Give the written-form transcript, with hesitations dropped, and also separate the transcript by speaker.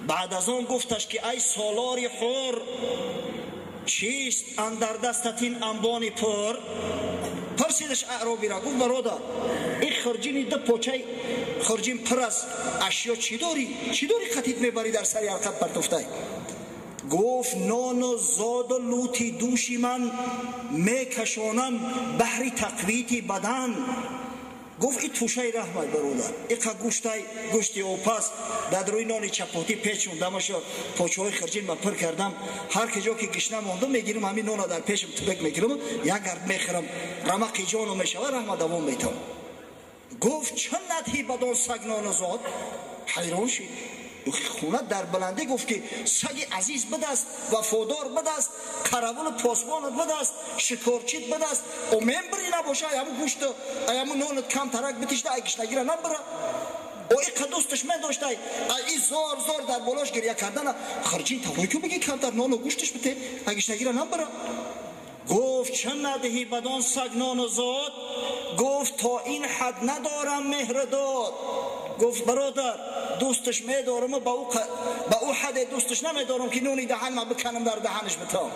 Speaker 1: بعد از آن گفتش که ای سالار حر، چیست اندر دستت این انبان پر؟ پرسیدش اعرابی را، گفت برادر این خرجین ده پوچه خرجین پر از اشیا چی داری خطیت میبری در سری حلقت پرتفته؟ گفت نان و زاد و لوتی دوشی من میکشانم بحری تقویتی بدن. گفت این توشه رحمت برادر، ایقا گوشتی او پس در روی نان چپاتی پیچوندم شد، پاچه های خرجین من پر کردم، هر کجا که گشنه ماندم میگیرم همین نان در پیشم تبک میگیرم، یک گرد میخورم، رمق جانو میشوه، رحمت دوام میتم. گفت چند ندهی بدان سگ نان و زاد؟ حیران شد. خونه در بلنده گفت که سگ عزیز بدست، وفادار بدست، قربان پاسبانت بدست، شکارچیت بدست، امین بری نباشه، همون گوشت همون نانت کم ترک بتیشته، ایگش نگیره نبره. او ایقا دوستش من داشته ای زار در بالاش گریه کردن، خرجین تاوی که بگی کم در نان و گوشتش بته، ایگش نگیره نبره. گفت چند ندهی بدان سگ نان و زاد؟ گفت تا این حد ندارم مهر داد. گفت برادر دوستش میدارم و با او حد دوستش نمیدارم که نونی دهن ما بکنم در دهنش بتام.